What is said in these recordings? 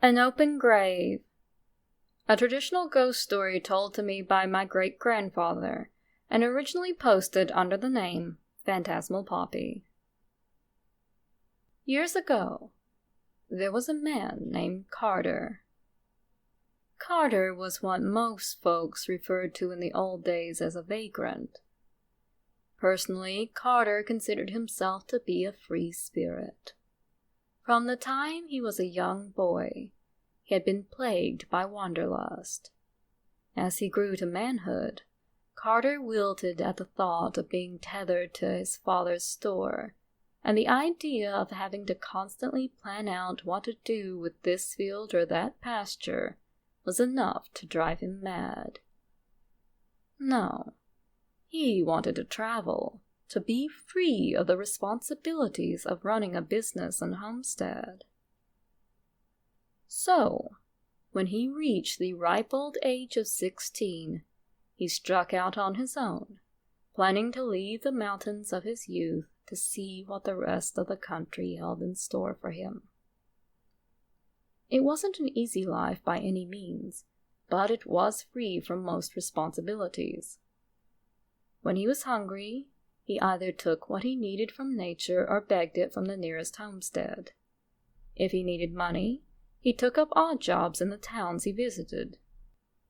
An open grave. A traditional ghost story told to me by my great-grandfather, and originally posted under the name Phantasmal Poppy. Years ago, there was a man named Carter. Carter was what most folks referred to in the old days as a vagrant. Personally, Carter considered himself to be a free spirit. From the time he was a young boy, he had been plagued by wanderlust. As he grew to manhood, Carter wilted at the thought of being tethered to his father's store, and the idea of having to constantly plan out what to do with this field or that pasture was enough to drive him mad. No, he wanted to travel, to be free of the responsibilities of running a business and homestead. So, when he reached the ripe old age of 16, he struck out on his own, planning to leave the mountains of his youth to see what the rest of the country held in store for him. It wasn't an easy life by any means, but it was free from most responsibilities. When he was hungry, he either took what he needed from nature or begged it from the nearest homestead. If he needed money, he took up odd jobs in the towns he visited.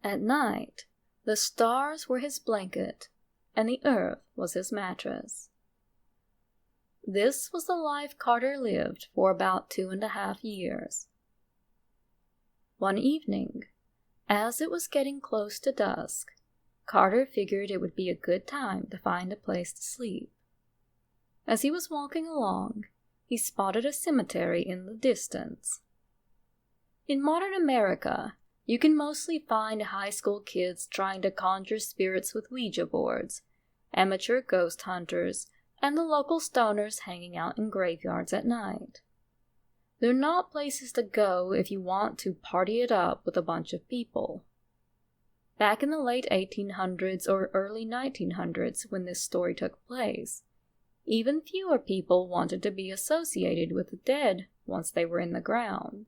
At night, the stars were his blanket, and the earth was his mattress. This was the life Carter lived for about 2.5 years. One evening, as it was getting close to dusk, Carter figured it would be a good time to find a place to sleep. As he was walking along, he spotted a cemetery in the distance. In modern America, you can mostly find high school kids trying to conjure spirits with Ouija boards, amateur ghost hunters, and the local stoners hanging out in graveyards at night. They're not places to go if you want to party it up with a bunch of people. Back in the late 1800s or early 1900s when this story took place, even fewer people wanted to be associated with the dead once they were in the ground.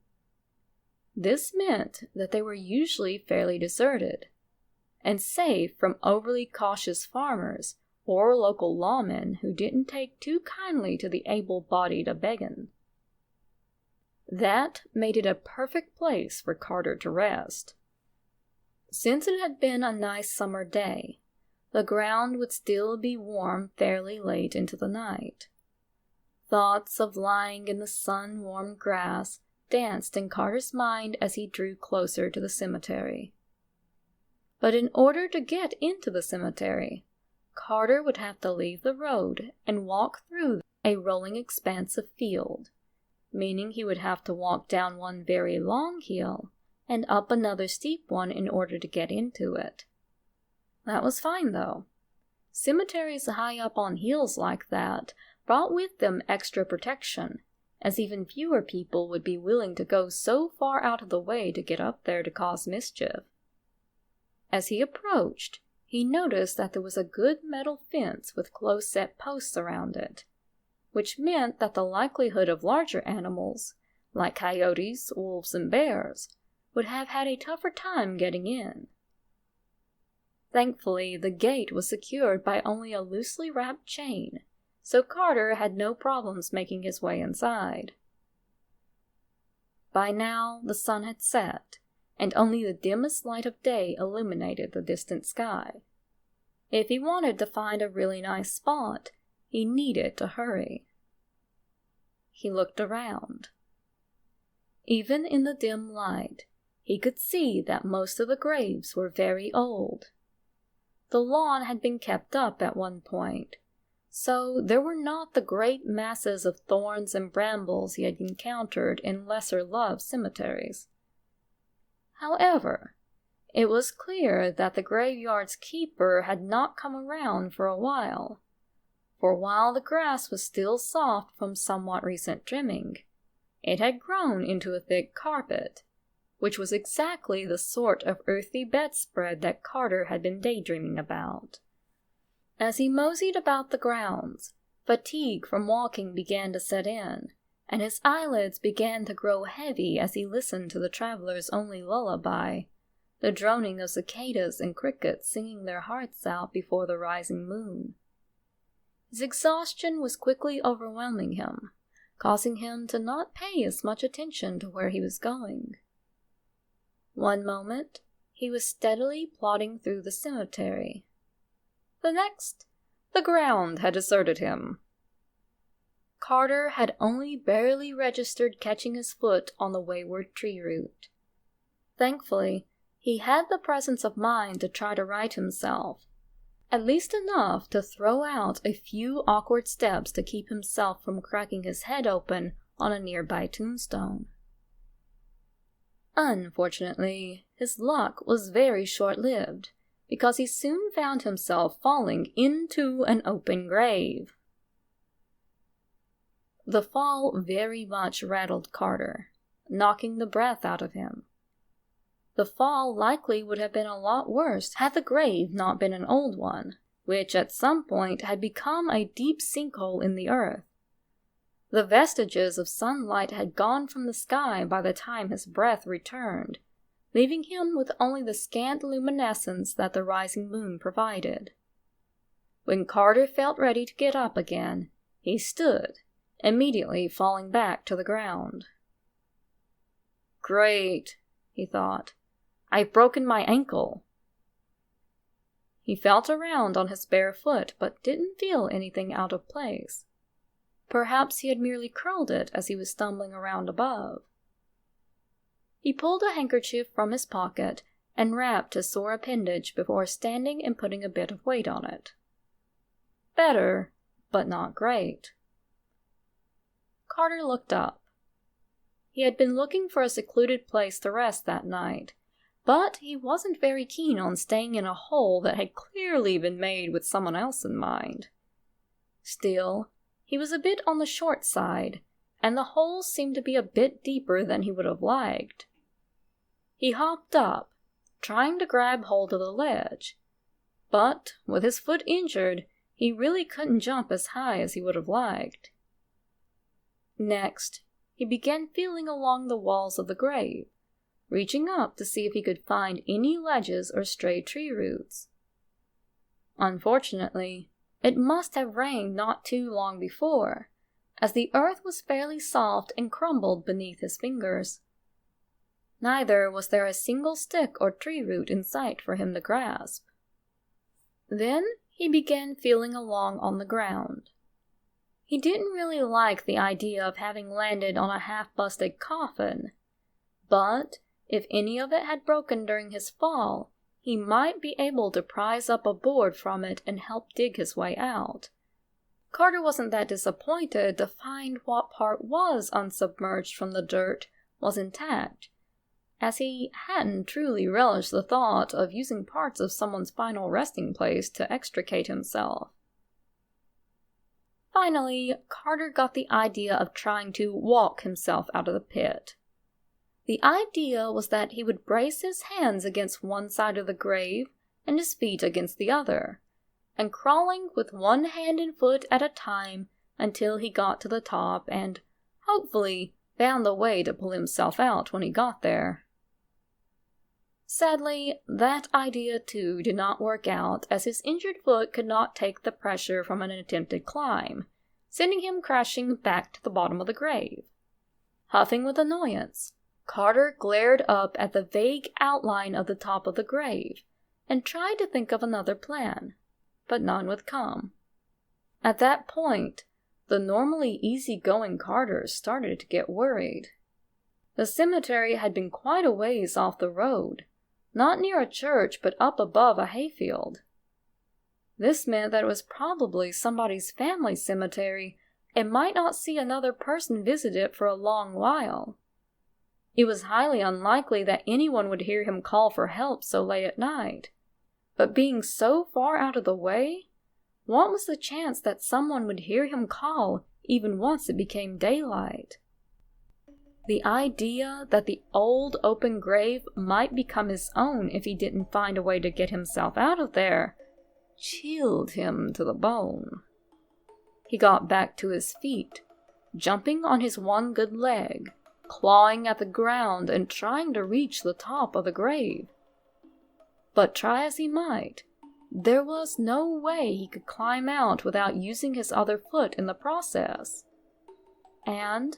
This meant that they were usually fairly deserted, and safe from overly cautious farmers or local lawmen who didn't take too kindly to the able-bodied a-beggin'. That made it a perfect place for Carter to rest. Since it had been a nice summer day, the ground would still be warm fairly late into the night. Thoughts of lying in the sun-warmed grass danced in Carter's mind as he drew closer to the cemetery. But in order to get into the cemetery, Carter would have to leave the road and walk through a rolling expanse of field, meaning he would have to walk down one very long hill and up another steep one in order to get into it. That was fine, though. Cemeteries high up on hills like that brought with them extra protection, as even fewer people would be willing to go so far out of the way to get up there to cause mischief. As he approached, he noticed that there was a good metal fence with close-set posts around it, which meant that the likelihood of larger animals, like coyotes, wolves, and bears, would have had a tougher time getting in. Thankfully, the gate was secured by only a loosely wrapped chain, so Carter had no problems making his way inside. By now, the sun had set, and only the dimmest light of day illuminated the distant sky. If he wanted to find a really nice spot, he needed to hurry. He looked around. Even in the dim light, he could see that most of the graves were very old. The lawn had been kept up at one point, so there were not the great masses of thorns and brambles he had encountered in lesser-loved cemeteries. However, it was clear that the graveyard's keeper had not come around for a while, for while the grass was still soft from somewhat recent trimming, it had grown into a thick carpet, which was exactly the sort of earthy bedspread that Carter had been daydreaming about. As he moseyed about the grounds, fatigue from walking began to set in, and his eyelids began to grow heavy as he listened to the traveler's only lullaby, the droning of cicadas and crickets singing their hearts out before the rising moon. His exhaustion was quickly overwhelming him, causing him to not pay as much attention to where he was going. One moment, he was steadily plodding through the cemetery. The next, the ground had deserted him. Carter had only barely registered catching his foot on the wayward tree root. Thankfully, he had the presence of mind to try to right himself, at least enough to throw out a few awkward steps to keep himself from cracking his head open on a nearby tombstone. Unfortunately, his luck was very short-lived, because he soon found himself falling into an open grave. The fall very much rattled Carter, knocking the breath out of him. The fall likely would have been a lot worse had the grave not been an old one, which at some point had become a deep sinkhole in the earth. The vestiges of sunlight had gone from the sky by the time his breath returned, leaving him with only the scant luminescence that the rising moon provided. When Carter felt ready to get up again, he stood, immediately falling back to the ground. "Great," he thought. "I've broken my ankle." He felt around on his bare foot, but didn't feel anything out of place. Perhaps he had merely curled it as he was stumbling around above. He pulled a handkerchief from his pocket and wrapped his sore appendage before standing and putting a bit of weight on it. Better, but not great. Carter looked up. He had been looking for a secluded place to rest that night, but he wasn't very keen on staying in a hole that had clearly been made with someone else in mind. Still, he was a bit on the short side, and the hole seemed to be a bit deeper than he would have liked. He hopped up, trying to grab hold of the ledge, but with his foot injured, he really couldn't jump as high as he would have liked. Next, he began feeling along the walls of the grave, reaching up to see if he could find any ledges or stray tree roots. Unfortunately, it must have rained not too long before, as the earth was fairly soft and crumbled beneath his fingers. Neither was there a single stick or tree root in sight for him to grasp. Then he began feeling along on the ground. He didn't really like the idea of having landed on a half-busted coffin, but if any of it had broken during his fall, he might be able to prise up a board from it and help dig his way out. Carter wasn't that disappointed to find what part was unsubmerged from the dirt was intact, as he hadn't truly relished the thought of using parts of someone's final resting place to extricate himself. Finally, Carter got the idea of trying to walk himself out of the pit. The idea was that he would brace his hands against one side of the grave and his feet against the other, and crawling with one hand and foot at a time until he got to the top and, hopefully, found the way to pull himself out when he got there. Sadly, that idea too did not work out, as his injured foot could not take the pressure from an attempted climb, sending him crashing back to the bottom of the grave. Huffing with annoyance, Carter glared up at the vague outline of the top of the grave and tried to think of another plan, but none would come. At that point, the normally easy-going Carter started to get worried. The cemetery had been quite a ways off the road, not near a church but up above a hayfield. This meant that it was probably somebody's family cemetery and might not see another person visit it for a long while. It was highly unlikely that anyone would hear him call for help so late at night, but being so far out of the way, what was the chance that someone would hear him call even once it became daylight? The idea that the old open grave might become his own if he didn't find a way to get himself out of there chilled him to the bone. He got back to his feet, jumping on his one good leg, clawing at the ground and trying to reach the top of the grave. But try as he might, there was no way he could climb out without using his other foot in the process. And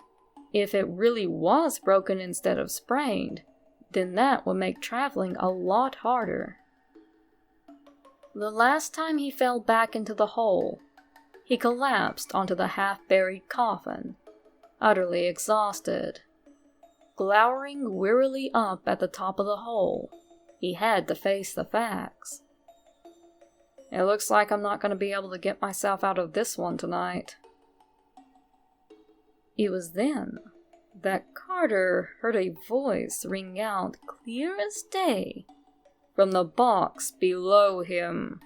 if it really was broken instead of sprained, then that would make traveling a lot harder. The last time he fell back into the hole, he collapsed onto the half-buried coffin, utterly exhausted. Glowering wearily up at the top of the hole, he had to face the facts. It looks like I'm not going to be able to get myself out of this one tonight. It was then that Carter heard a voice ring out clear as day from the box below him.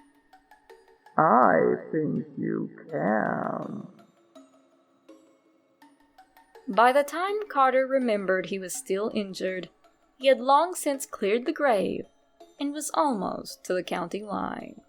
I think you can. By the time Carter remembered he was still injured, he had long since cleared the grave and was almost to the county line.